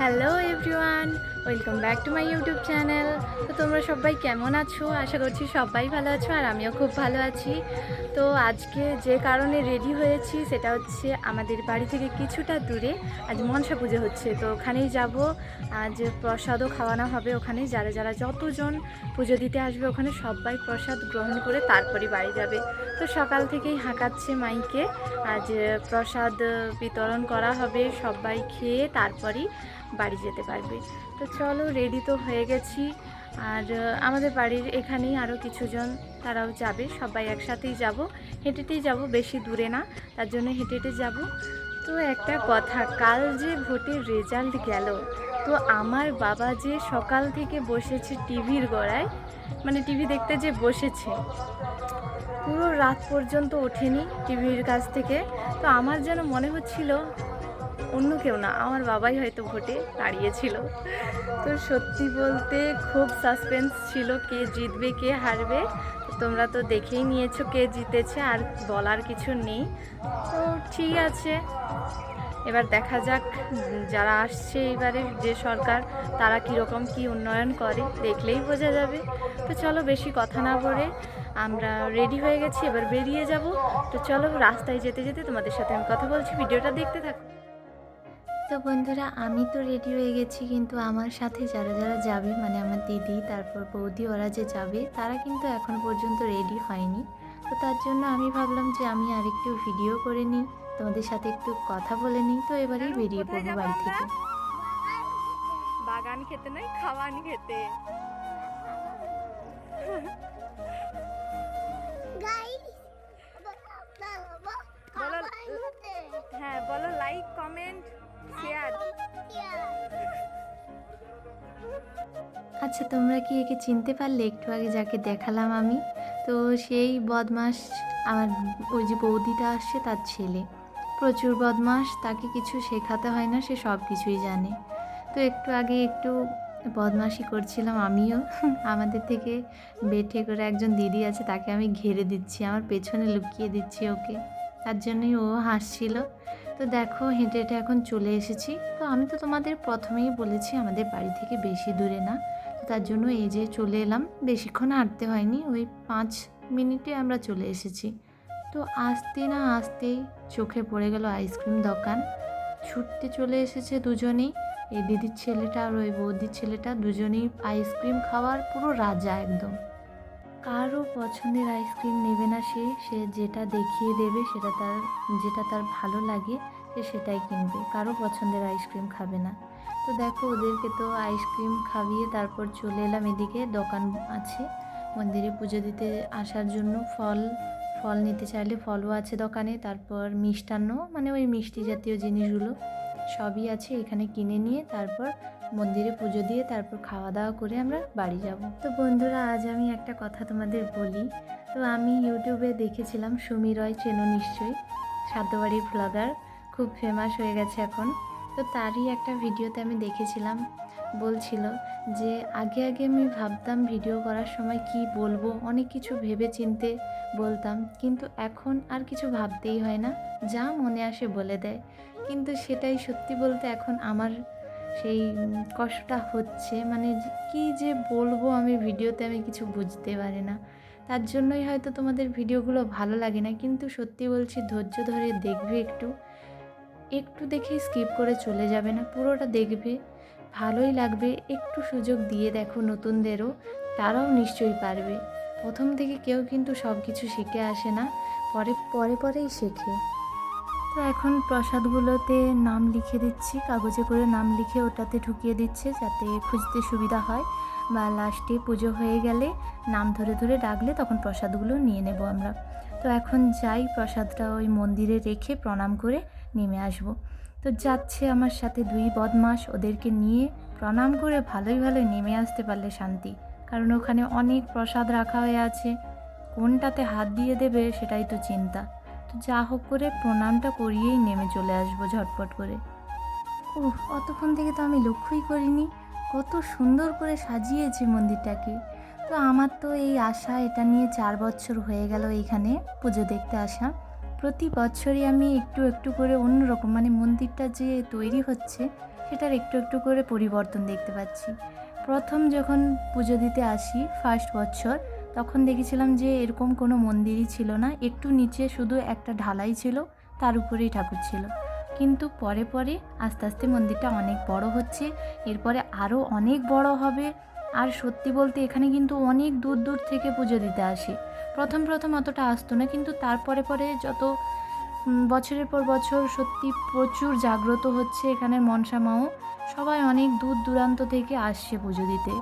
Hello everyone, welcome back to my YouTube channel. তো তোমরা সবাই কেমন আছো? আশা করছি সবাই ভালো আছো, আর আমিও খুব ভালো আছি। তো আজকে যে কারণে রেডি হয়েছি সেটা হচ্ছে আমাদের বাড়ি থেকে কিছুটা দূরে আজ মনসা পুজো হচ্ছে, তো ওখানেই যাব। আজ প্রসাদও খাওয়ানো হবে ওখানে, যারা যারা যতজন পুজো দিতে আসবে ওখানে সবাই প্রসাদ গ্রহণ করে তারপরই বাড়ি যাবে। তো সকাল থেকেই হাঁকাচ্ছে মাইকে, আজ প্রসাদ বিতরণ করা হবে, সবাই খেয়ে তারপরই বাড়ি যেতে পারবে। তো চলো, রেডি তো হয়ে গেছি। আর আমাদের বাড়ির এখানেই আরও কিছুজন, তারাও যাবে, সবাই একসাথেই যাব, হেঁটেই যাব, বেশি দূরে না, তার জন্য হেঁটে হেঁটে যাব। তো একটা কথা, কাল যে ভোটের রেজাল্ট গেল, তো আমার বাবা যে সকাল থেকে বসেছে টিভির গোড়ায়, মানে টিভি দেখতে যে বসেছে, পুরো রাত পর্যন্ত ওঠেনি টিভির কাছ থেকে। তো আমার যেন মনে হচ্ছিল অন্য কেউ না, আমার বাবাই হয়তো ভোটে দাঁড়িয়েছিল। তো সত্যি বলতে খুব সাসপেন্স ছিল, কে জিতবে কে হারবে। তোমরা তো দেখেই নিয়েছো কে জিতেছে, আর বলার কিছু নেই। তো ঠিক আছে, এবার দেখা যাক যারা আসছে এবারে যে সরকার, তারা কীরকম কি উন্নয়ন করে দেখলেই বোঝা যাবে। তো চলো, বেশি কথা না বলে আমরা রেডি হয়ে গেছি, এবার বেরিয়ে যাব। তো চলো, রাস্তায় যেতে যেতে তোমাদের সাথে আমি কথা বলছি, ভিডিওটা দেখতে থাকো। তো বন্ধুরা, আমি তো রেডি হয়ে গেছি, কিন্তু আমার সাথে যারা যারা যাবে, মানে আমার দিদি, তারপর বৌদি, ওরা যে যাবে তারা কিন্তু এখন পর্যন্ত রেডি হয়নি। তো তার জন্য আমি ভাবলাম যে আমি আরেকটু ভিডিও করে নিই, তোমাদের সাথে একটু কথা বলে নিই। তো এবারেই বেরিয়ে পড়বো বাড়ি থেকে। বাগান খেতে নয়, খাওয়ান খেতে। বলো, হ্যাঁ বলো, লাইক কমেন্ট শেয়ার। আচ্ছা, তোমরা কি একে চিনতে পারলে? একটু আগে যাকে দেখালাম আমি, তো সেই বদমাস আমার ওই যে বৌদিটা আসছে তার ছেলে। প্রচুর বদমাস, তাকে কিছু শেখাতে হয় না, সে সব কিছুই জানে। তো একটু আগে একটু বদমাশি করছিলাম আমিও। আমাদের থেকে বেঠে করে একজন দিদি আছে, তাকে আমি ঘেরে দিচ্ছি, আমার পেছনে লুকিয়ে দিচ্ছি ওকে, তার জন্যই ও হাসছিল। তো দেখো, হেঁটে হেঁটে এখন চলে এসেছি। তো আমি তো তোমাদের প্রথমেই বলেছি আমাদের বাড়ি থেকে বেশি দূরে না, তো তার জন্য এই যে চলে এলাম। বেশিক্ষণ হাঁটতে হয়নি, ওই 5 মিনিটে আমরা চলে এসেছি। তো আসতে না আসতেই চোখে পড়ে গেল আইসক্রিম দোকান। ছুটতে চলে এসেছে দুজনেই, এই দিদির ছেলেটা আর ওই বৌদির ছেলেটা, দুজনেই আইসক্রিম খাওয়ার পুরো রাজা একদম। কারও পছন্দের আইসক্রিম নেবে না, সে সে যেটা দেখিয়ে দেবে, যেটা তার ভালো লাগে সে সেটাই কিনবে, কারো পছন্দের আইসক্রিম খাবে না। তো দেখো, ওদেরকে তো আইসক্রিম খাইয়ে তারপর চলে এলাম এদিকে। দোকান আছে মন্দিরে পুজো দিতে আসার জন্য, ফল ফল নিতে চাইলে ফলও আছে দোকানে, তারপর মিষ্টান্ন, মানে ওই মিষ্টি জাতীয় জিনিসগুলো সবই আছে এখানে। কিনে নিয়ে তারপর মন্দিরে পুজো দিয়ে তারপর খাওয়া দাওয়া করে আমরা বাড়ি যাব। তো বন্ধুরা, আজ আমি একটা কথা তোমাদের বলি। তো আমি ইউটিউবে দেখেছিলাম, সুমি রয় চেনো নিশ্চয়ই, সাধ্যবাড়ির ব্লগার, খুব ফেমাস হয়ে গেছে এখন। তো তারই একটা ভিডিওতে আমি দেখেছিলাম, বলছিল যে আগে আগে আমি ভাবতাম ভিডিও করার সময় কি বলবো, অনেক কিছু ভেবে চিনতে বলতাম, কিন্তু এখন আর কিছু ভাবতেই হয় না, যা মনে আসে বলে দেয়। কিন্তু সেটাই সত্যি বলতে এখন আমার সেই কষ্টটা হচ্ছে, মানে কি যে বলবো আমি ভিডিওতে, আমি কিছু বুঝতে পারি না। তার জন্যই হয়তো তোমাদের ভিডিওগুলো ভালো লাগে না, কিন্তু সত্যি বলছি, ধৈর্য ধরে দেখবে, একটু একটু দেখে স্কিপ করে চলে যাবে না, পুরোটা দেখবে, ভালোই লাগবে। একটু সুযোগ দিয়ে দেখো নতুনদেরও, তারাও নিশ্চয়ই পারবে। প্রথম থেকে কেউ কিন্তু সব কিছু শিখে আসে না, পরেই শেখে। তো এখন প্রসাদগুলোতে নাম লিখে দিচ্ছি, কাগজে করে নাম লিখে ওটাতে ঢুকিয়ে দিচ্ছে, যাতে খুঁজতে সুবিধা হয়, বা লাস্টে পুজো হয়ে গেলে নাম ধরে ধরে ডাকলে তখন প্রসাদগুলো নিয়ে নেব আমরা। তো এখন যাই, প্রসাদটা ওই মন্দিরে রেখে প্রণাম করে নেমে আসব। তো যাচ্ছে আমার সাথে 2 বদমাস, ওদেরকে নিয়ে প্রণাম করে ভালোই ভালোই নেমে আসতে পারলে শান্তি, কারণ ওখানে অনেক প্রসাদ রাখা হয়ে আছে, কোনটাতে হাত দিয়ে দেবে সেটাই তো চিন্তা। তো যা হোক করে প্রণামটা করিয়েই নেমে চলে আসবো ঝটপট করে। অতক্ষণ থেকে তো আমি লক্ষ্যই করিনি কত সুন্দর করে সাজিয়েছে মন্দিরটাকে। তো আমার তো এই আশা, এটা নিয়ে 4 বছর হয়ে গেল এইখানে পুজো দেখতে আসা। প্রতি বছরই আমি একটু একটু করে অন্যরকম, মানে মন্দিরটা যে তৈরি হচ্ছে সেটার একটু একটু করে পরিবর্তন দেখতে পাচ্ছি। প্রথম যখন পুজো দিতে আসি ফার্স্ট বছর, তখন দেখেছিলাম যে এরকম কোনো মন্দিরই ছিল না, একটু নিচে শুধু একটা ঢালাই ছিল, তার উপরেই ঠাকুর ছিল। কিন্তু পরে পরে আস্তে আস্তে মন্দিরটা অনেক বড় হচ্ছে, এরপরে আরও অনেক বড় হবে। আর সত্যি বলতে এখানে কিন্তু অনেক দূর দূর থেকে পুজো দিতে আসে। প্রথম প্রথম অতটা আসতো না, কিন্তু তারপরে পরে যত বছরের পর বছর সত্যি প্রচুর জাগ্রত হচ্ছে এখানের মনসা মাও। সবাই অনেক দূর দূরান্ত থেকে আসছে পুজো দিতে।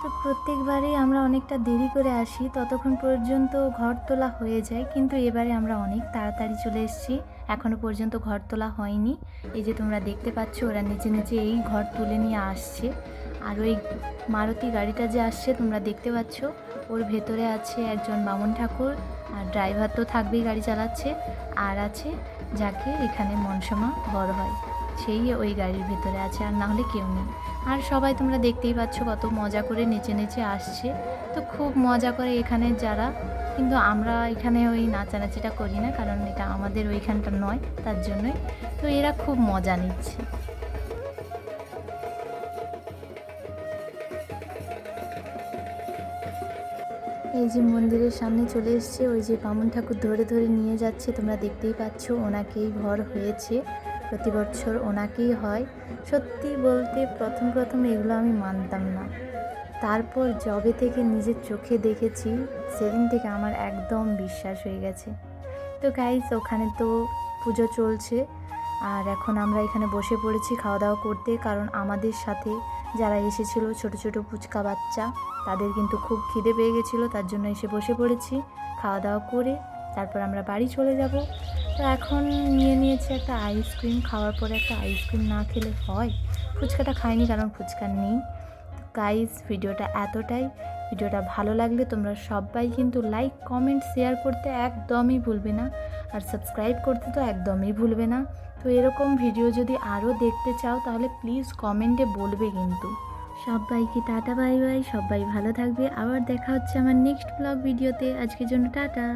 তো প্রত্যেকবারেই আমরা অনেকটা দেরি করে আসি, ততক্ষণ পর্যন্ত ঘর তোলা হয়ে যায়, কিন্তু এবারে আমরা অনেক তাড়াতাড়ি চলে এসেছি, এখনও পর্যন্ত ঘর তোলা হয়নি। এই যে তোমরা দেখতে পাচ্ছ ওরা নিচে নিচে এই ঘর তুলে নিয়ে আসছে। আর ওই মারুতি গাড়িটা যে আসছে তোমরা দেখতে পাচ্ছ, ওর ভেতরে আছে একজন বামুন ঠাকুর, আর ড্রাইভার তো থাকবেই, গাড়ি চালাচ্ছে। আর আছে যাকে এখানে মনসামা ঘর হয়, সেই ওই গাড়ির ভেতরে আছে, আর না হলে কেউ নেই। আর সবাই তোমরা দেখতেই পাচ্ছ কত মজা করে নেচে নেচে আসছে। তো খুব মজা করে এখানে যারা, কিন্তু আমরা এখানে ওই নাচানাচিটা করি না, কারণ এটা আমাদের ওইখানটা নয়, তার জন্যই। তো এরা খুব মজা নিচ্ছে। এই যে মন্দিরের সামনে চলে এসছে, ওই যে বামুন ঠাকুর ধরে ধরে নিয়ে যাচ্ছে, তোমরা দেখতেই পাচ্ছ ওনাকেই ভর হয়েছে, প্রতি বছর ওনাকেই হয়। সত্যি বলতে প্রথম প্রথম এগুলো আমি মানতাম না, তারপর যবে থেকে নিজের চোখে দেখেছি সেদিন থেকে আমার একদম বিশ্বাস হয়ে গেছে। তো গাইস, ওখানে তো পুজো চলছে, আর এখন আমরা এখানে বসে পড়েছি খাওয়া দাওয়া করতে, কারণ আমাদের সাথে যারা এসেছিল ছোট ছোট পুচকা বাচ্চা, তাদের কিন্তু খুব খিদে পেয়ে গেছিলো, তার জন্য এসে বসে পড়েছি। খাওয়া দাওয়া করে তারপর আমরা বাড়ি চলে যাব। তো এখন নিয়ে নিয়েছি একটা আইসক্রিম, খাওয়ার পরে একটা আইসক্রিম না খেলে হয়। ফুচকাটা খাইনি কারণ ফুচকা নেই। গাইস, ভিডিওটা এতটাই। ভিডিওটা ভালো লাগলে তোমরা সবাই কিন্তু লাইক কমেন্ট শেয়ার করতে একদমই ভুলবে না, আর সাবস্ক্রাইব করতে তো একদমই ভুলবে না। তো এরকম ভিডিও যদি আরও দেখতে চাও তাহলে প্লিজ কমেন্টে বলবে কিন্তু। সবাইকে টাটা বাই বাই, সবাই ভালো থাকবে, আবার দেখা হচ্ছে আমার নেক্সট ব্লগ ভিডিওতে। আজকের জন্য টাটা।